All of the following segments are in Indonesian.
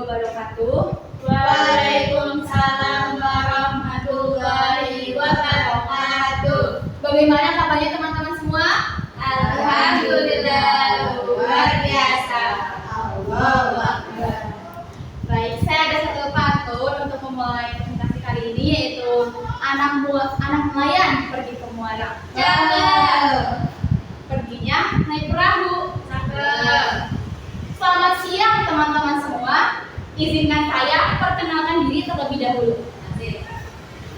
wabarakatuh. Waalaikumsalam warahmatullahi wabarakatuh. Bagaimana kabarnya teman-teman semua? Alhamdulillah, luar biasa. Allahu Akbar. Baik, saya ada satu pantun untuk memulai presentasi kali ini, yaitu anak nelayan pergi ke muara. Cakep. Perginya naik perahu. Cakep. Selamat siang teman-teman semua. Izinkan saya perkenalkan diri terlebih dahulu.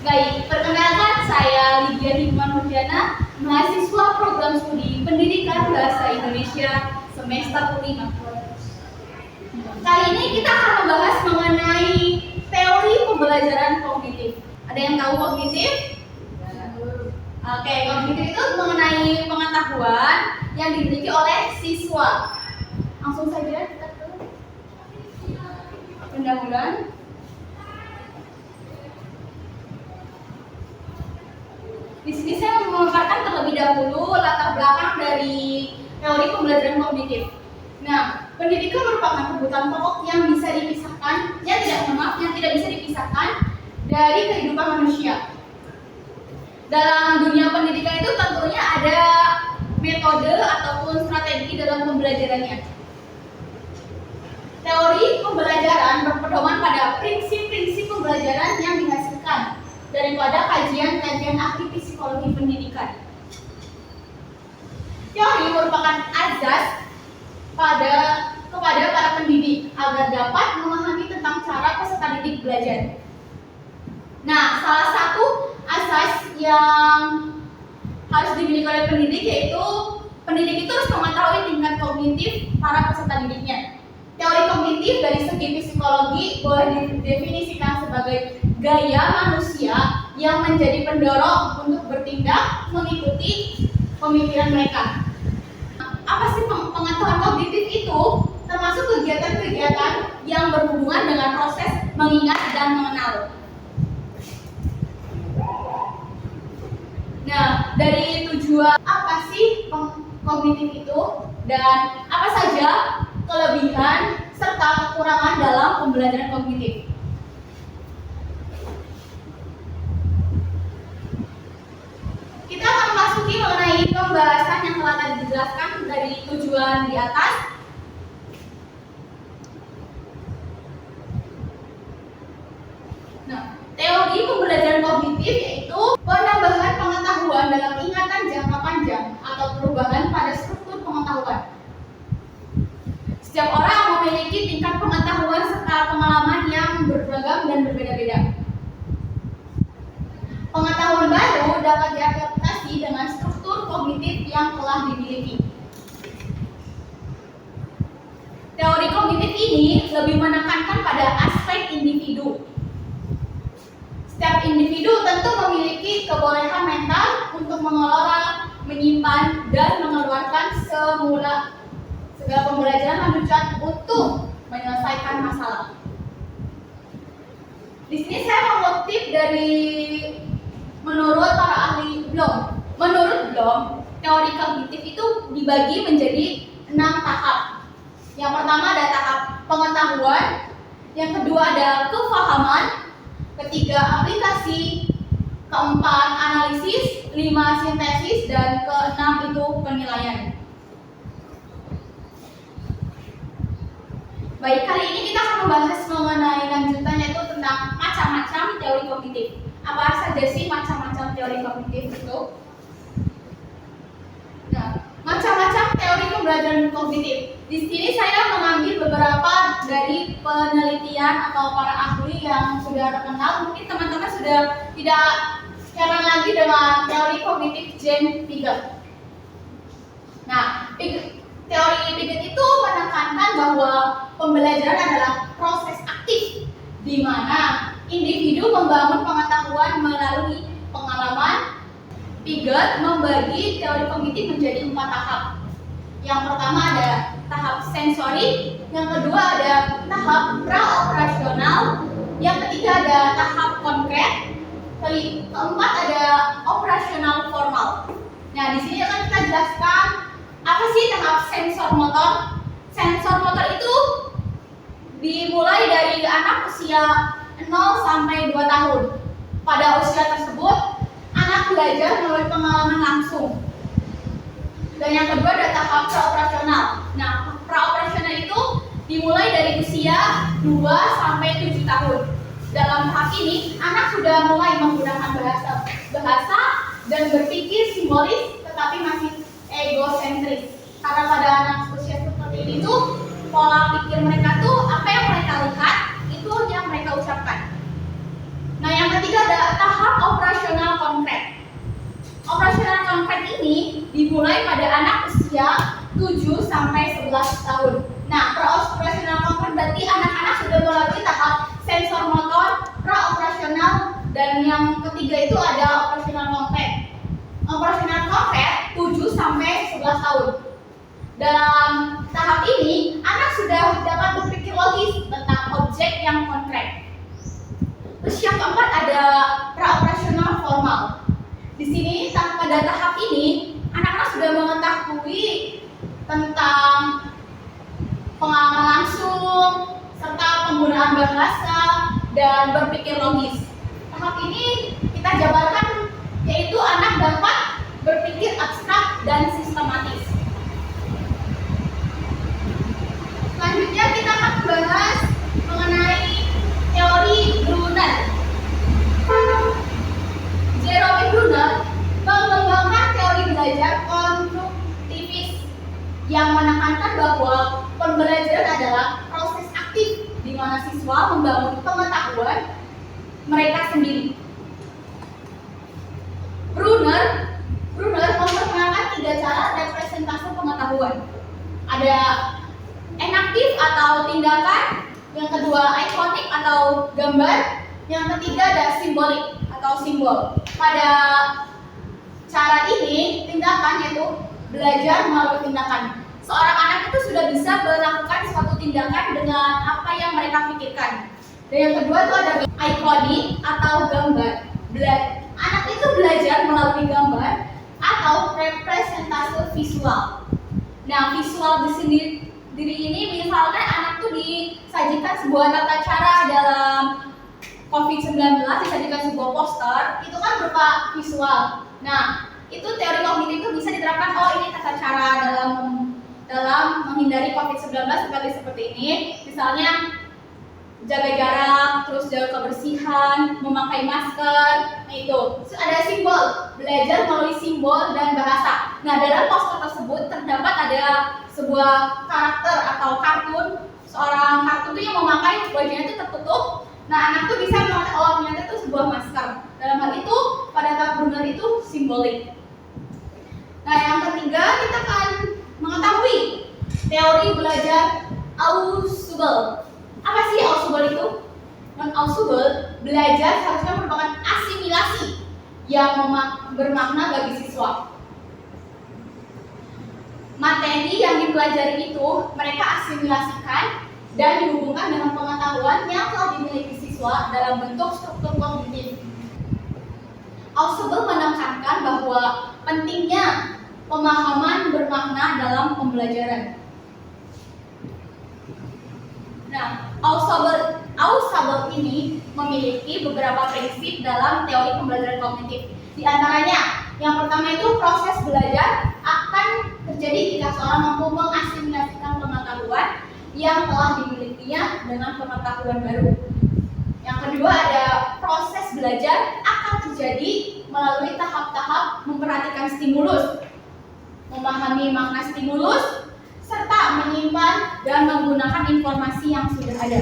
Baik, perkenalkan saya Lydia Hikman Nurjana, mahasiswa program studi Pendidikan Bahasa Indonesia semester 5. Kali ini kita akan membahas mengenai teori pembelajaran kognitif. Ada yang tahu kognitif? Oke, kognitif itu mengenai pengetahuan yang dimiliki oleh siswa. Langsung saja kita ke pendahuluan. Di sini saya memaparkan terlebih dahulu latar belakang dari teori pembelajaran kognitif. Nah, pendidikan merupakan kebutuhan pokok yang bisa dipisahkan, yang tidak bisa dipisahkan dari kehidupan manusia. Dalam dunia pendidikan itu tentunya ada metode ataupun strategi dalam pembelajarannya. Teori pembelajaran berpedoman pada prinsip-prinsip pembelajaran yang dihasilkan daripada kajian-kajian ahli psikologi pendidikan. Teori merupakan azas kepada para pendidik agar dapat memahami tentang cara peserta didik belajar. Nah, salah satu asas yang harus dimiliki oleh pendidik yaitu pendidik itu harus mengetahui tingkat kognitif para peserta didiknya. Teori kognitif dari segi psikologi boleh didefinisikan sebagai gaya manusia yang menjadi pendorong untuk bertindak mengikuti pemikiran mereka. Apa sih pengetahuan kognitif itu? Termasuk kegiatan-kegiatan yang berhubungan dengan proses mengingat dan mengenal. Nah, dari tujuan apa sih kognitif itu dan apa saja kelebihan serta kekurangan dalam pembelajaran kognitif? Kita akan memasuki mengenai pembahasan yang telah tadi dijelaskan dari tujuan di atas. Nah, teori pembelajaran kognitif yaitu penambahan pengetahuan dalam ingatan jangka panjang atau perubahan pada struktur pengetahuan. Setiap orang memiliki tingkat pengetahuan serta pengalaman yang beragam dan berbeda-beda. Pengetahuan baru dapat diadaptasi dengan struktur kognitif yang telah dimiliki. Teori kognitif ini lebih menekankan pada aspek individu. Setiap individu tentu memiliki kebolehan mental untuk mengelola, menyimpan, dan mengeluarkan segala pembelajaran lanjutan untuk menyelesaikan masalah. Di sini saya mengutip dari menurut para ahli Bloom. Menurut Bloom, teori kognitif itu dibagi menjadi 6 tahap. Yang pertama ada tahap pengetahuan, yang kedua ada kefahaman, ketiga aplikasi, keempat analisis, 5 sintesis, dan keenam itu penilaian. Baik, kali ini kita akan membahas mengenai lanjutan yaitu tentang macam-macam teori kognitif. Apa saja sih macam-macam teori kognitif itu? Nah, macam-macam teori pembelajaran kognitif. Di sini saya mengambil beberapa dari penelitian atau para ahli yang sudah terkenal. Mungkin teman-teman sudah tidak heran lagi dengan teori kognitif James Piaget. Nah, teori Piaget itu menekankan bahwa pembelajaran adalah proses aktif di mana individu membangun pengetahuan melalui pengalaman. Piaget membagi teori kognitif menjadi 4 tahap. Yang pertama ada tahap sensori, yang kedua ada tahap pra-operasional, yang ketiga ada tahap konkret, keempat ada operasional formal. Nah, di sini akan kita jelaskan apa sih tahap sensor motor. Sensor motor itu dimulai dari anak usia 0 sampai 2 tahun. Pada usia tersebut, anak belajar melalui pengalaman langsung. Dan yang kedua ada tahap praoperasional. Nah, praoperasional itu dimulai dari usia 2 sampai 7 tahun. Dalam tahap ini, anak sudah mulai menggunakan bahasa dan berpikir simbolis, tetapi masih egosentris. Karena pada anak usia seperti ini tuh pola pikir mereka tuh apa yang mereka lihat itu yang mereka ucapkan. Nah, yang ketiga ada tahap operasional konkret. Operasional konkret ini dimulai pada anak usia 7 sampai 11 tahun. Nah, operasional konkret berarti anak-anak sudah melalui tahap sensor motor, praoperasional, dan yang ketiga itu ada operasional konkret. Operasional konkret 7 sampai 11 tahun. Dalam tahap ini, anak sudah dapat berpikir logis tentang objek yang konkret. Terus yang keempat ada praoperasional formal. Di sini pada tahap ini, anak-anak sudah mengetahui tentang pengalaman langsung serta penggunaan bahasa dan berpikir logis. Tahap ini kita jabarkan yaitu anak dapat berpikir abstrak dan sistematis. Selanjutnya kita akan membahas mengenai teori Brunner. Jerome Brunner mengembangkan teori belajar konstruktivis yang menekankan bahwa pembelajaran adalah proses aktif di mana siswa membangun pengetahuan mereka sendiri. Brunner memperkenalkan 3 cara representasi pengetahuan. Ada enaktif atau tindakan, yang kedua ikonik atau gambar, yang ketiga ada simbolik atau simbol. Pada cara ini tindakan yaitu belajar melalui tindakan. Seorang anak itu sudah bisa melakukan suatu tindakan dengan apa yang mereka pikirkan. Dan yang kedua itu ada ikonik atau gambar. Anak itu belajar melalui gambar atau representasi visual. Nah, visual di sendiri ini misalkan anak tuh disajikan sebuah tata cara dalam COVID-19, disajikan sebuah poster, itu kan berupa visual. Nah, itu teori kognitif itu bisa diterapkan, oh ini tata cara dalam menghindari COVID-19 seperti ini. Misalnya jaga jarak, terus jaga kebersihan, memakai masker, nah itu. Terus ada simbol, belajar melalui simbol dan bahasa. Nah, dalam poster tersebut terdapat ada sebuah karakter atau kartun, seorang kartun itu yang memakai bajunya itu tertutup. Nah, anak tuh bisa mengatakan, oh ternyata itu sebuah masker. Dalam hal itu, pada tahap Brunner itu simbolik. Nah, yang ketiga kita akan mengetahui teori belajar Ausubel. Apa sih Ausubel itu? Ausubel belajar seharusnya merupakan asimilasi yang bermakna bagi siswa. Materi yang dipelajari itu mereka asimilasikan dan dihubungkan dengan pengetahuan yang telah dimiliki siswa dalam bentuk struktur kognitif. Ausubel menekankan bahwa pentingnya pemahaman bermakna dalam pembelajaran. Nah, Ausubel ini memiliki beberapa prinsip dalam teori pembelajaran kognitif. Di antaranya, yang pertama itu proses belajar akan terjadi jika seorang mampu mengasimilasikan pengetahuan yang telah dimilikinya dengan pengetahuan baru. Yang kedua ada proses belajar akan terjadi melalui tahap-tahap memperhatikan stimulus, memahami makna stimulus, serta menyimpan dan menggunakan informasi yang sudah ada.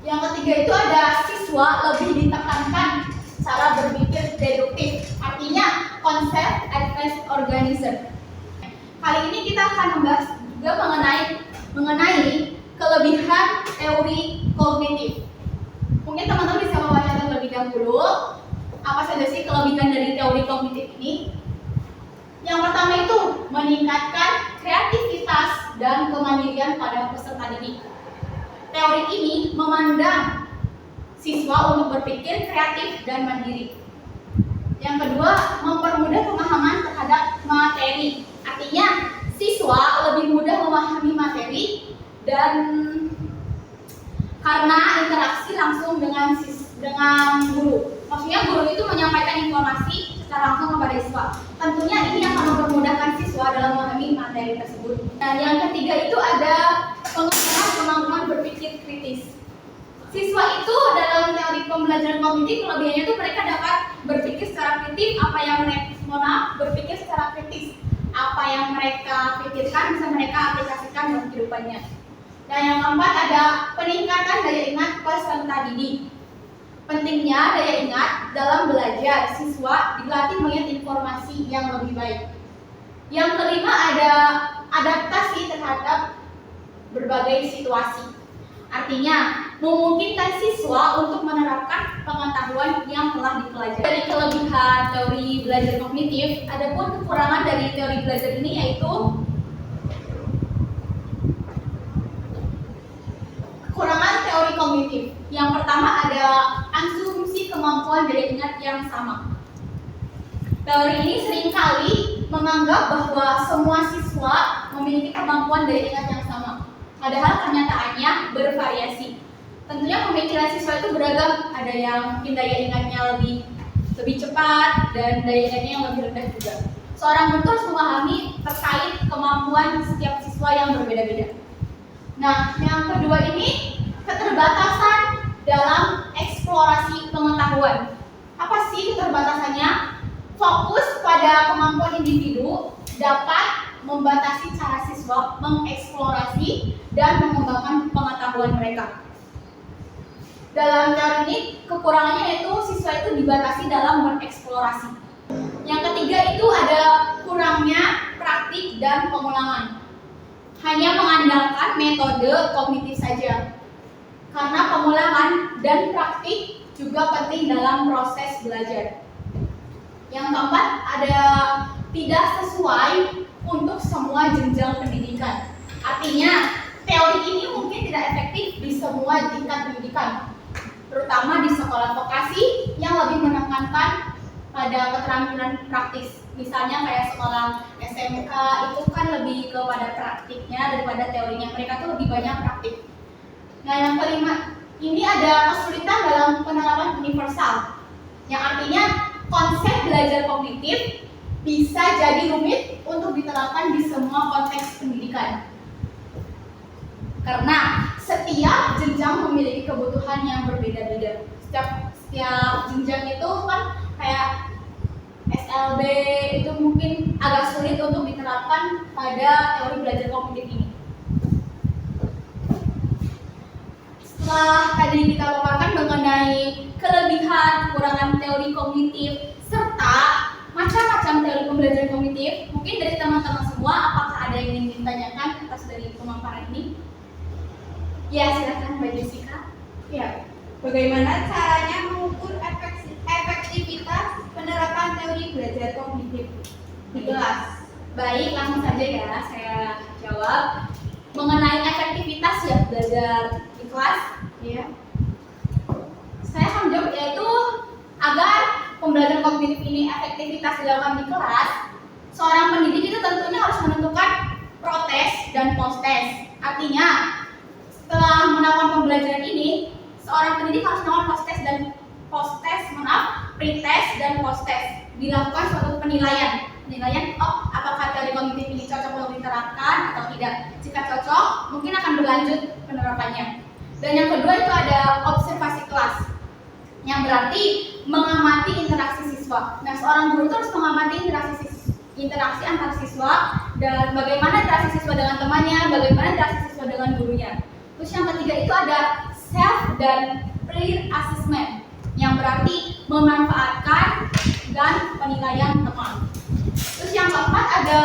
Yang ketiga itu ada siswa lebih ditekankan cara berpikir deduktif, artinya konsep advanced organism. Kali ini kita akan membahas juga mengenai kelebihan teori kognitif. Mungkin teman-teman bisa membaca terlebih dahulu apa saja sih kelebihan dari teori kognitif ini. Yang pertama itu meningkatkan kreativitas dan kemandirian pada peserta didik. Teori ini memandang siswa untuk berpikir kreatif dan mandiri. Yang kedua, mempermudah pemahaman terhadap materi. Artinya, siswa lebih mudah memahami materi dan karena interaksi langsung dengan guru. Maksudnya guru itu menyampaikan informasi secara langsung kepada siswa. Tentunya ini akan mempermudahkan siswa dalam memahami materi tersebut. Nah, yang ketiga itu ada pengembangan kemampuan berpikir kritis. Siswa itu dalam teori pembelajaran kognitif kelebihannya itu mereka dapat berpikir secara kritis, berpikir secara kritis. Apa yang mereka pikirkan bisa mereka aplikasikan dalam kehidupannya. Dan yang keempat ada peningkatan daya ingat peserta didik. Pentingnya daya ingat dalam belajar, siswa dilatih melihat informasi yang lebih baik. Yang kelima ada adaptasi terhadap berbagai situasi. Artinya, memungkinkan siswa untuk menerapkan pengetahuan yang telah dipelajari. Dari kelebihan teori belajar kognitif, adapun kekurangan dari teori belajar ini yaitu kekurangan teori kognitif. Yang pertama ada asumsi kemampuan daya ingat yang sama. Teori ini seringkali menganggap bahwa semua siswa memiliki kemampuan daya ingat yang sama. Padahal kenyataannya bervariasi. Tentunya pemikiran siswa itu beragam. Ada yang mungkin daya ingatnya lebih cepat dan daya ingatnya yang lebih rendah juga. Seorang guru harus memahami terkait kemampuan setiap siswa yang berbeda-beda. Nah, yang kedua ini keterbatasan dalam eksplorasi pengetahuan. Apa sih keterbatasannya? Fokus pada kemampuan individu dapat membatasi cara siswa mengeksplorasi dan mengembangkan pengetahuan mereka. Dalam teori ini, kekurangannya yaitu siswa itu dibatasi dalam bereksplorasi. Yang ketiga itu ada kurangnya praktik dan pengulangan. Hanya mengandalkan metode kognitif saja. Karena pengulangan dan praktik juga penting dalam proses belajar. Yang keempat ada tidak sesuai untuk semua jenjang pendidikan. Artinya, teori ini mungkin tidak efektif di semua tingkat pendidikan, terutama di sekolah vokasi yang lebih menekankan pada keterampilan praktis. Misalnya kayak sekolah SMK itu kan lebih kepada praktiknya daripada teorinya. Mereka tuh lebih banyak praktik. Nah, yang kelima, ini ada kesulitan dalam penerapan universal, yang artinya konsep belajar kognitif bisa jadi rumit untuk diterapkan di semua konteks pendidikan. Karena setiap jenjang memiliki kebutuhan yang berbeda-beda. Setiap jenjang itu kan kayak SLB itu mungkin agak sulit untuk diterapkan pada teori belajar kognitif ini. Setelah tadi kita paparkan mengenai kelebihan, kekurangan teori kognitif, serta macam-macam teori pembelajaran kognitif, mungkin dari teman-teman semua, apakah ada yang ingin ditanyakan atas dari pemaparan ini? Ya, silakan Mbak Jessica. Ya, bagaimana caranya mengukur efektivitas penerapan teori belajar kognitif di kelas? Baik, langsung saja ya saya jawab mengenai efektivitas ya belajar di kelas. Ya, saya akan jawab yaitu agar pembelajaran kognitif ini efektivitas dilakukan di kelas, seorang pendidik itu tentunya harus menentukan protes dan post-test. Artinya, setelah melakukan pembelajaran ini, seorang pendidik harus melakukan pretest dan post-test. Dilakukan suatu penilaian, apakah teori kognitif ini cocok untuk diterapkan atau tidak. Jika cocok, mungkin akan berlanjut penerapannya. Dan yang kedua itu ada observasi kelas, yang berarti mengamati interaksi siswa. Nah, seorang guru itu harus mengamati interaksi antar siswa dan bagaimana interaksi siswa dengan temannya, bagaimana interaksi siswa dengan gurunya. Terus yang ketiga itu ada self dan peer assessment, yang berarti memanfaatkan dan penilaian teman. Terus yang keempat ada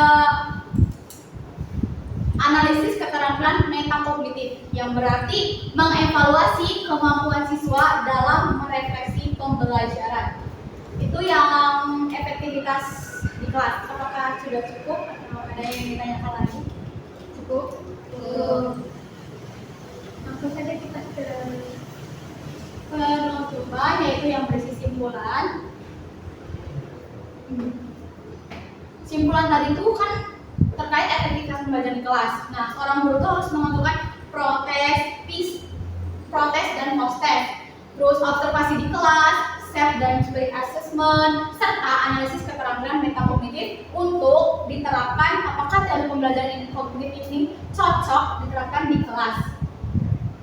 analisis keterampilan metakognitif, yang berarti mengevaluasi kemampuan siswa dalam merefleksi pembelajaran. Itu yang efektivitas di kelas. Apakah sudah cukup atau ada yang ditanyakan lagi? Cukup? Langsung saja kita ke penutupan, yaitu yang berisi simpulan. Simpulan tadi itu kan terkait efektivitas pembelajaran di kelas. Nah, seorang guru itu harus menentukan protes observasi di kelas, self dan spirit assessment, serta analisis keterampilan metakognitif untuk diterapkan apakah teori pembelajaran kognitif ini cocok diterapkan di kelas.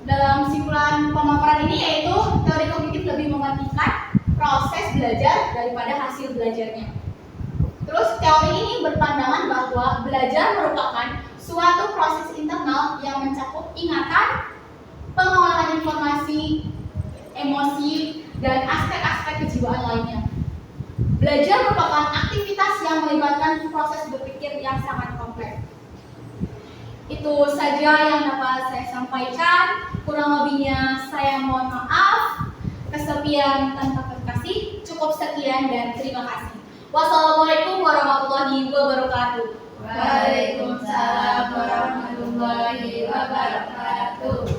Dalam kesimpulan pemaparan ini yaitu teori kognitif lebih mementingkan proses belajar daripada hasil belajarnya. Terus teori ini berpandangan bahwa belajar merupakan suatu proses internal yang mencakup ingatan, pengolahan informasi, emosi, dan aspek-aspek kejiwaan lainnya. Belajar merupakan aktivitas yang melibatkan proses berpikir yang sangat kompleks. Itu saja yang dapat saya sampaikan. Kurang lebihnya saya mohon maaf. Kesepian tanpa terkasih. Cukup sekian dan terima kasih. Wassalamualaikum warahmatullahi wabarakatuh. Waalaikumsalam warahmatullahi wabarakatuh.